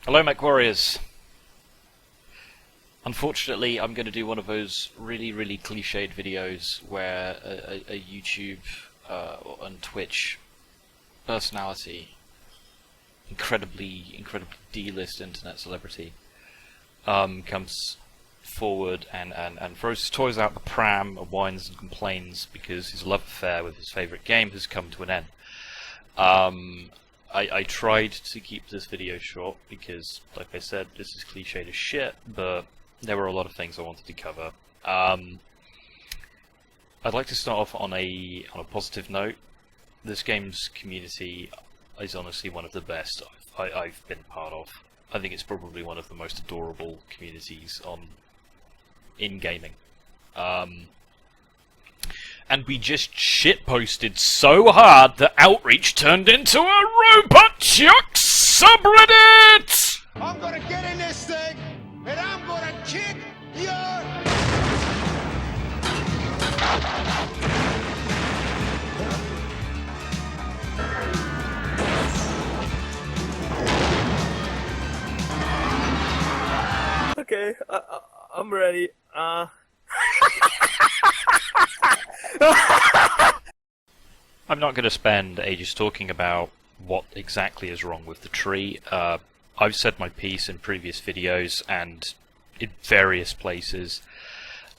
Hello, MechWarriors. Unfortunately, I'm going to do one of those really cliched videos where a YouTube and Twitch personality, incredibly D-list internet celebrity, comes forward and throws his toys out the pram and whines and complains because his love affair with his favourite game has come to an end. I tried to keep this video short because, like I said, this is cliched as shit, but there were a lot of things I wanted to cover. I'd like to start off on a positive note. This game's community is honestly one of the best I've been part of. I think it's probably one of the most adorable communities in gaming. And we just shitposted so hard that Outreach turned into a robot chuck subreddit! I'm gonna get in this thing, and I'm gonna kick your... Okay, I'm ready. I'm not going to spend ages talking about what exactly is wrong with the tree. I've said my piece in previous videos and in various places.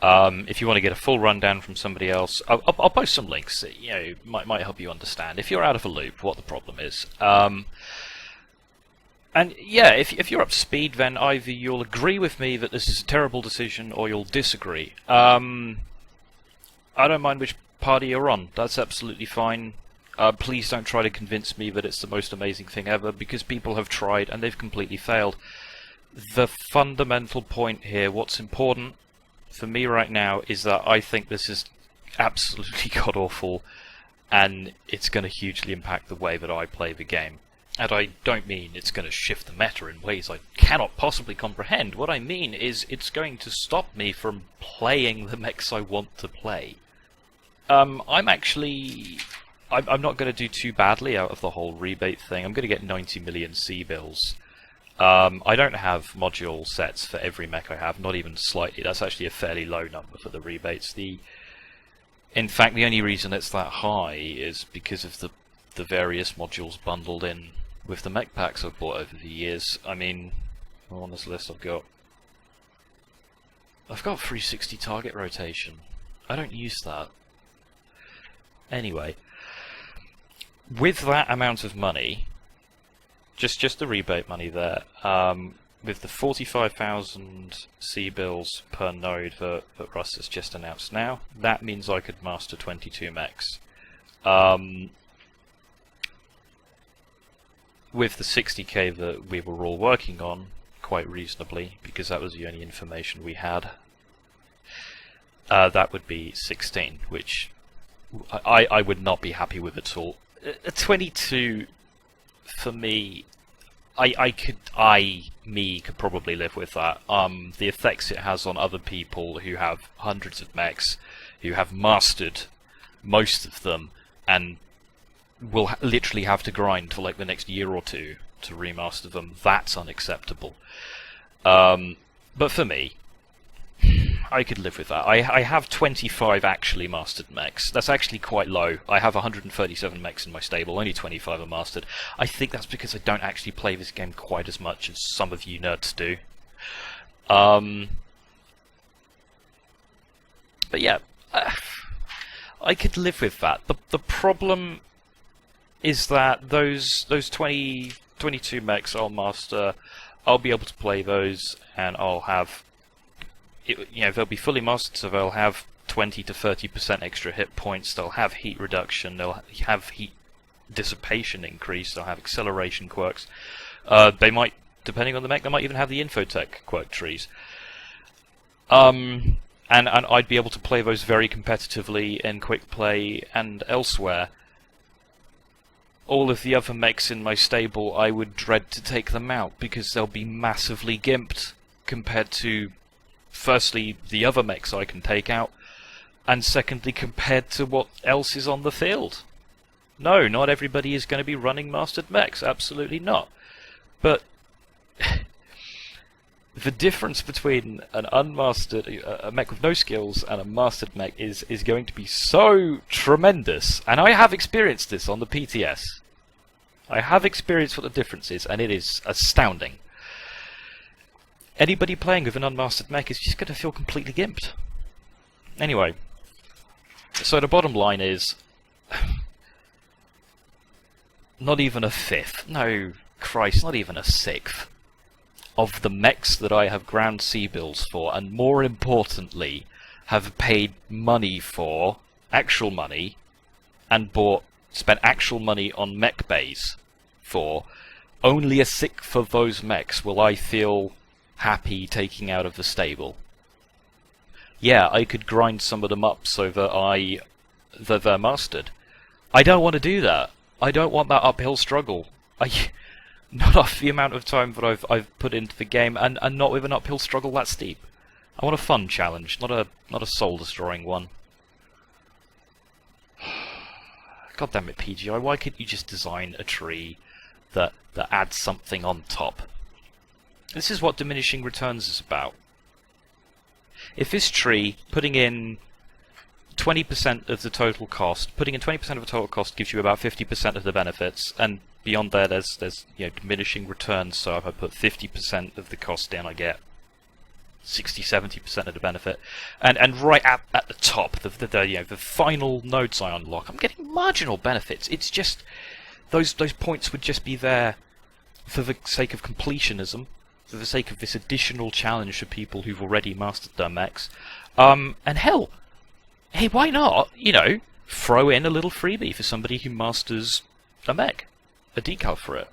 If you want to get a full rundown from somebody else, I'll post some links that might help you understand if you're out of a loop what the problem is. And yeah, if you're up to speed, then either you'll agree with me that this is a terrible decision, or you'll disagree. I don't mind which party you're on. That's absolutely fine. Please don't try to convince me that it's the most amazing thing ever, because people have tried and they've completely failed. The fundamental point here, what's important for me right now, is that I think this is absolutely god-awful, and it's going to hugely impact the way that I play the game. And I don't mean it's going to shift the meta in ways I cannot possibly comprehend. What I mean is it's going to stop me from playing the mechs I want to play. I'm not going to do too badly out of the whole rebate thing. I'm going to get 90 million C-bills. I don't have module sets for every mech I have, not even slightly. That's actually a fairly low number for the rebates. In fact, the only reason it's that high is because of the various modules bundled in with the mech packs I've bought over the years. I mean, on this list I've got 360 target rotation. I don't use that. Anyway, with that amount of money, just the rebate money there, with the 45,000 C-bills per node that Russ has just announced now, that means I could master 22 mechs. With the 60k that we were all working on, quite reasonably, because that was the only information we had, that would be 16, which I would not be happy with at all. A 22, for me, could probably live with that. The effects it has on other people who have hundreds of mechs, who have mastered most of them, and will literally have to grind for like the next year or two to remaster them, that's unacceptable. But for me, I could live with that. I have 25 actually mastered mechs. That's actually quite low. I have 137 mechs in my stable, only 25 are mastered. I think that's because I don't actually play this game quite as much as some of you nerds do. But yeah, I could live with that. The problem is that those 22 mechs I'll master, I'll be able to play those, and I'll have, they'll be fully mastered, so they'll have 20 to 30% extra hit points, they'll have heat reduction, they'll have heat dissipation increase, they'll have acceleration quirks. They might, depending on the mech, they might even have the infotech quirk trees. And I'd be able to play those very competitively in quick play and elsewhere. All of the other mechs in my stable, I would dread to take them out, because they'll be massively gimped compared to, firstly, the other mechs I can take out, and secondly, compared to what else is on the field. No, not everybody is going to be running mastered mechs, absolutely not. But the difference between an unmastered a mech with no skills and a mastered mech is going to be so tremendous. And I have experienced this on the PTS. I have experienced what the difference is, and it is astounding. Anybody playing with an unmastered mech is just going to feel completely gimped. Anyway, so the bottom line is, not even a fifth, no, Christ, not even a sixth of the mechs that I have ground C-bills for, and more importantly, have paid money for, actual money, and spent actual money on mech bays for, only a sixth of those mechs will I feel happy taking out of the stable. Yeah, I could grind some of them up so that they're mastered. I don't want to do that. I don't want that uphill struggle. Not off the amount of time that I've put into the game, and not with an uphill struggle that steep. I want a fun challenge, not a soul-destroying one. God damn it, PGI, why couldn't you just design a tree that adds something on top? This is what diminishing returns is about. If this tree, putting in 20% of the total cost, putting in 20% of the total cost gives you about 50% of the benefits, and beyond there there's diminishing returns, so if I put 50% of the cost in, I get 60-70% of the benefit. And right at the top, the final nodes I unlock, I'm getting marginal benefits. It's just those points would just be there for the sake of completionism, for the sake of this additional challenge for people who've already mastered their mechs. And hell, hey, why not, throw in a little freebie for somebody who masters a mech, a decal for it,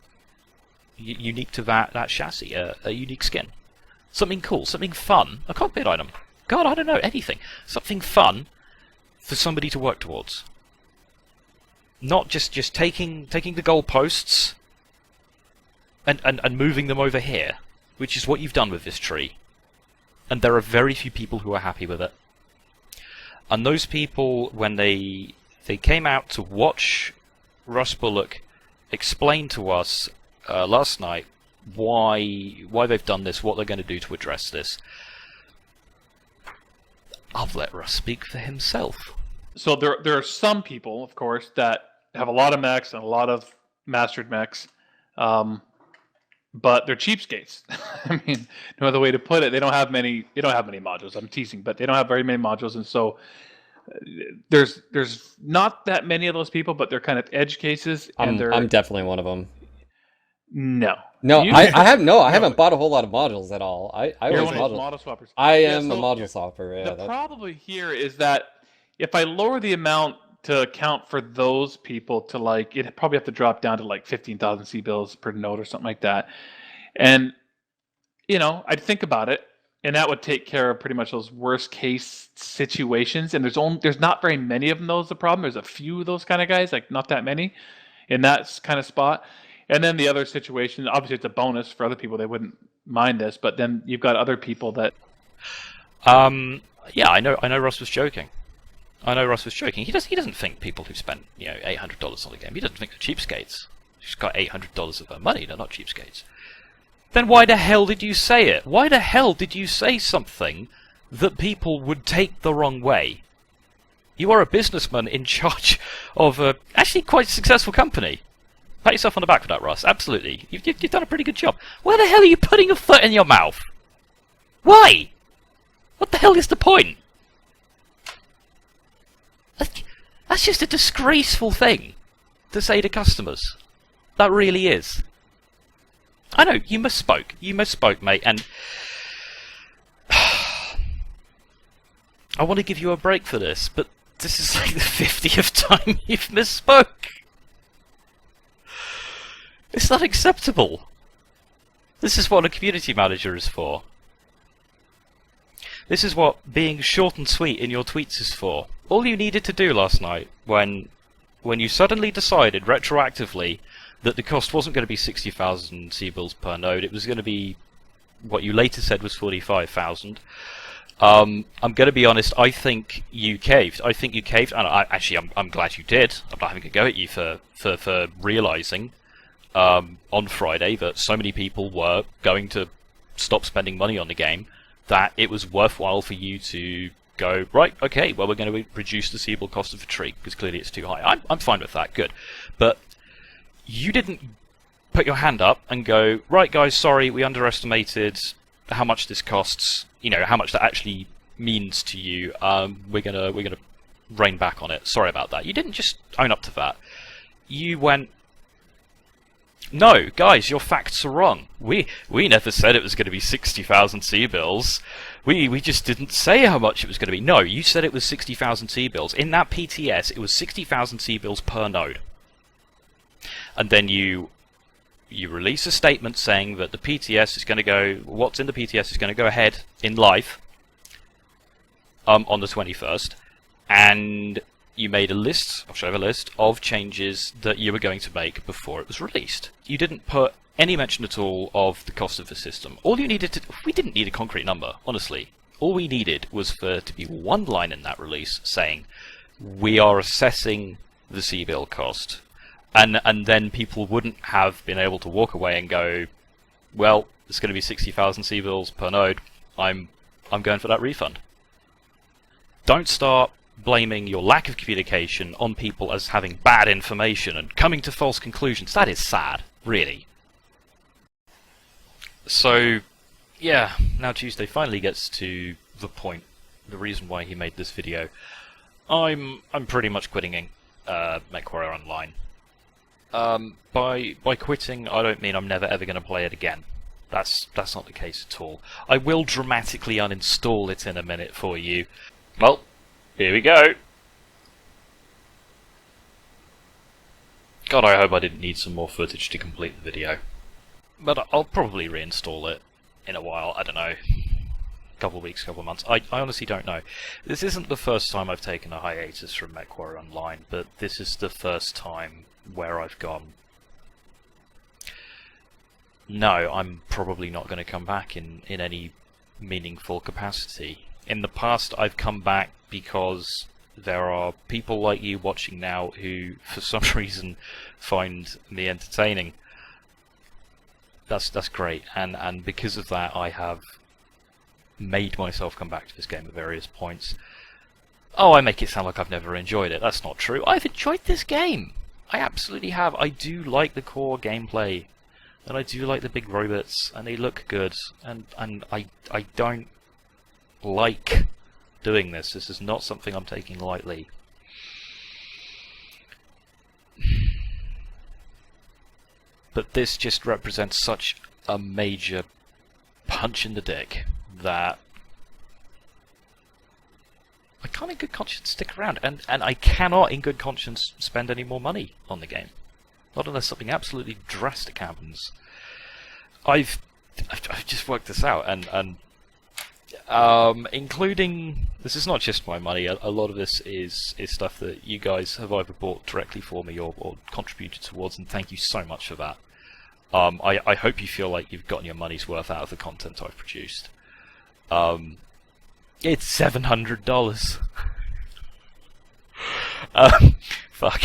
unique to that chassis, a unique skin, something cool, something fun, a cockpit item. God, I don't know, anything, something fun for somebody to work towards. Not just taking the goalposts and moving them over here, which is what you've done with this tree. And there are very few people who are happy with it. And those people, when they came out to watch Russ Bullock explain to us last night why they've done this, what they're going to do to address this, I'll let Russ speak for himself. So there are some people, of course, that have a lot of mechs and a lot of mastered mechs, but they're cheapskates. I mean, no other way to put it. They don't have many modules. I'm teasing, but they don't have very many modules, and so there's not that many of those people, but they're kind of edge cases. And I'm definitely one of them. No, I haven't bought a whole lot of modules at all. You're one of those model swappers. I am a module swapper. Yeah, the problem here is that if I lower the amount to account for those people to it'd probably have to drop down to 15,000 C-bills per node or something like that. And, I'd think about it, and that would take care of pretty much those worst case situations. And there's not very many of them, those the problem. There's a few of those kind of guys, not that many in that kind of spot. And then the other situation, obviously it's a bonus for other people, they wouldn't mind this, but then you've got other people that... Yeah, I know Russ was joking. He doesn't think people who spent $800 on the game. He doesn't think they're cheapskates. He's got $800 of their money. They're not cheapskates. Then why the hell did you say it? Why the hell did you say something that people would take the wrong way? You are a businessman in charge of a actually quite successful company. Pat yourself on the back for that, Russ. Absolutely, you've done a pretty good job. Why the hell are you putting a foot in your mouth? Why? What the hell is the point? That's just a disgraceful thing to say to customers. That really is. I know, you misspoke. You misspoke, mate, and... I want to give you a break for this, but this is the 50th time you've misspoke. It's not acceptable. This is what a community manager is for. This is what being short and sweet in your tweets is for. All you needed to do last night, when you suddenly decided retroactively that the cost wasn't going to be 60,000 C-bills per node, it was going to be what you later said was 45,000. I'm going to be honest, I think you caved. And I'm glad you did. I'm not having a go at you for realising on Friday that so many people were going to stop spending money on the game, that it was worthwhile for you to go, right, okay, well, we're going to reduce the seeable cost of a tree, because clearly it's too high. I'm fine with that, good. But you didn't put your hand up and go, right, guys, sorry, we underestimated how much this costs, you know, how much that actually means to you. We're gonna rein back on it. Sorry about that. You didn't just own up to that. You went, no, guys, your facts are wrong. We never said it was going to be 60,000 C-bills. We just didn't say how much it was going to be. No, you said it was 60,000 C-bills. In that PTS, it was 60,000 C-bills per node. And then you release a statement saying that the PTS is going to go, what's in the PTS is going to go ahead in live on the 21st, and you made a list, I'll show you a list, of changes that you were going to make before it was released. You didn't put any mention at all of the cost of the system. All you needed to, we didn't need a concrete number, honestly. All we needed was for there to be one line in that release saying, we are assessing the C-bill cost. And then people wouldn't have been able to walk away and go, well, it's going to be 60,000 C-bills per node, I'm going for that refund. Don't start blaming your lack of communication on people as having bad information and coming to false conclusions. That is sad, really. So, yeah, now Tuesday finally gets to the point, the reason why he made this video. I'm pretty much quitting MechWarrior Online. By quitting, I don't mean I'm never ever going to play it again. That's not the case at all. I will dramatically uninstall it in a minute for you. Well, here we go. God, I hope I didn't need some more footage to complete the video. But I'll probably reinstall it in a while, I don't know. Couple of weeks, couple of months. I honestly don't know. This isn't the first time I've taken a hiatus from MechWarrior Online, but this is the first time where I've gone, no, I'm probably not going to come back in any meaningful capacity. In the past, I've come back because there are people like you watching now who, for some reason, find me entertaining. That's great, and because of that, I have made myself come back to this game at various points. Oh, I make it sound like I've never enjoyed it. That's not true. I've enjoyed this game. I absolutely have. I do like the core gameplay, and I do like the big robots, and they look good, and I don't like doing this. This is not something I'm taking lightly. But this just represents such a major punch in the dick that I can't in good conscience stick around, and I cannot in good conscience spend any more money on the game. Not unless something absolutely drastic happens. I've just worked this out, and including, this is not just my money, a lot of this is stuff that you guys have either bought directly for me or contributed towards, and thank you so much for that. I hope you feel like you've gotten your money's worth out of the content I've produced. It's $700. Fuck.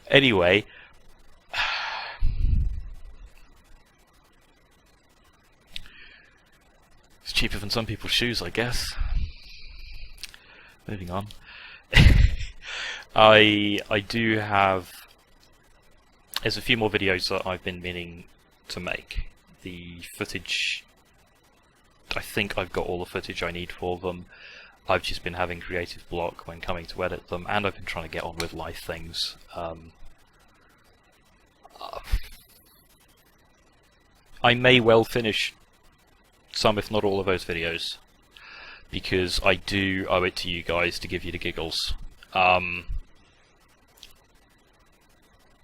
Anyway. It's cheaper than some people's shoes, I guess. Moving on. I do have... There's a few more videos that I've been meaning to make. The footage... I think I've got all the footage I need for them. I've just been having creative block when coming to edit them, and I've been trying to get on with life things. I may well finish some, if not all, of those videos, because I do owe it to you guys to give you the giggles.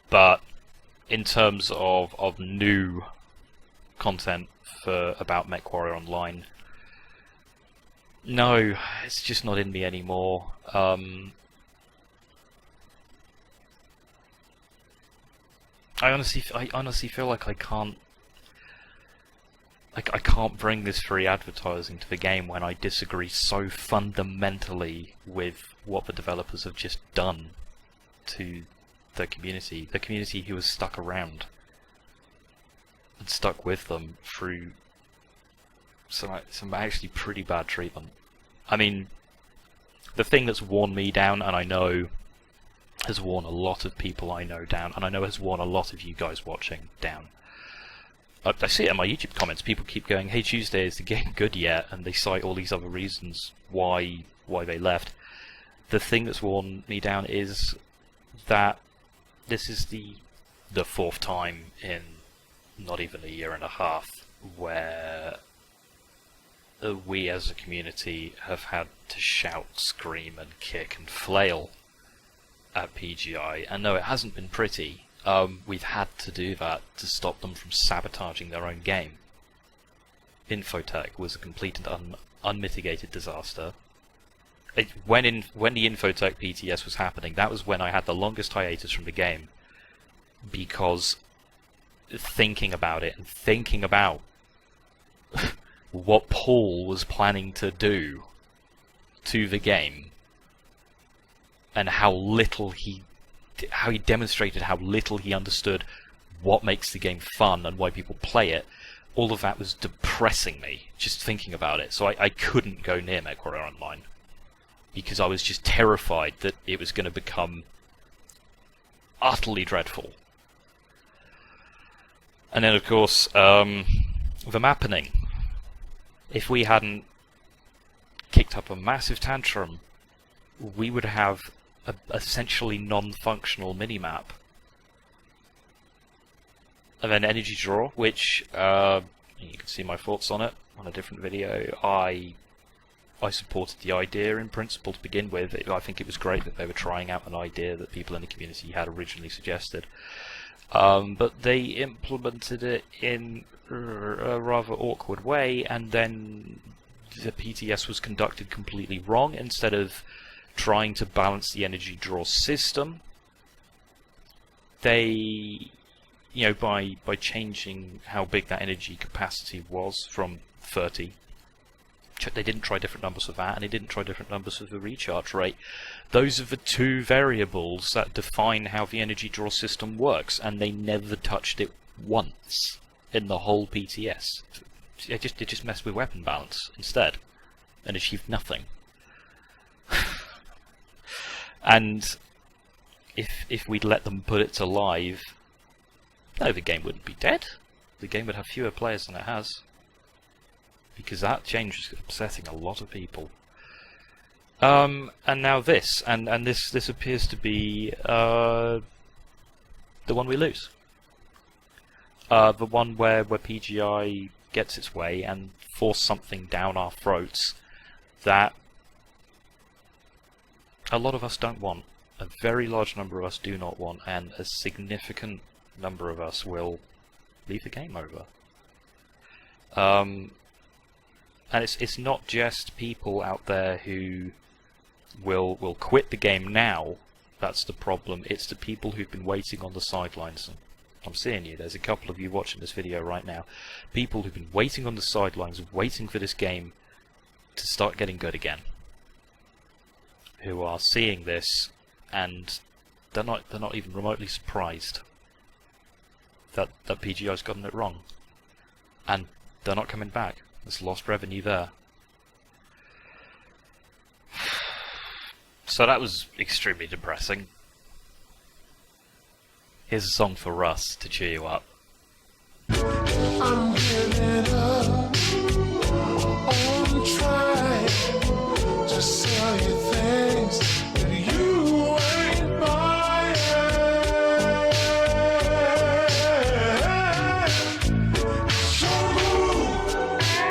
But in terms of new content for about MechWarrior Online, no, it's just not in me anymore. I honestly feel like I can't bring this free advertising to the game when I disagree so fundamentally with what the developers have just done to the community who has stuck around and stuck with them through some actually pretty bad treatment. I mean, the thing that's worn me down, and I know has worn a lot of people I know down, and I know has worn a lot of you guys watching down. I see it in my YouTube comments. People keep going, "Hey Tuesday, is the game good yet?" And they cite all these other reasons why they left. The thing that's worn me down is that this is the fourth time in not even a year and a half where we as a community have had to shout, scream and kick and flail at PGI. And no, it hasn't been pretty. We've had to do that to stop them from sabotaging their own game. Infotech was a complete and unmitigated disaster. When the Infotech PTS was happening, that was when I had the longest hiatus from the game, because thinking about it and thinking about what Paul was planning to do to the game and how he demonstrated how little he understood what makes the game fun and why people play it, all of that was depressing me, just thinking about it. So I couldn't go near MechWarrior Online, because I was just terrified that it was going to become utterly dreadful. And then, of course, the mappening. If we hadn't kicked up a massive tantrum, we would have a essentially non-functional minimap. And then energy draw, which you can see my thoughts on it on a different video. I supported the idea in principle to begin with. I think it was great that they were trying out an idea that people in the community had originally suggested. But they implemented it in a rather awkward way, and then the PTS was conducted completely wrong. Instead of trying to balance the energy draw system, they, by changing how big that energy capacity was from 30, they didn't try different numbers for that, and they didn't try different numbers for the recharge rate. Those are the two variables that define how the energy draw system works, and they never touched it once in the whole PTS. It just messed with weapon balance instead, and achieved nothing. And if we'd let them put it to live, no, the game wouldn't be dead. The game would have fewer players than it has, because that change is upsetting a lot of people. And now this, and this appears to be the one we lose. The one where PGI gets its way and force something down our throats that a lot of us don't want. A very large number of us do not want, and a significant number of us will leave the game over. And it's not just people out there who will quit the game now that's the problem. It's the people who've been waiting on the sidelines. And I'm seeing you. There's a couple of you watching this video right now. People who've been waiting on the sidelines, waiting for this game to start getting good again. Who are seeing this, and they're not even remotely surprised that PGI's gotten it wrong, and they're not coming back. There's lost revenue there. So that was extremely depressing. Here's a song for Russ to cheer you up.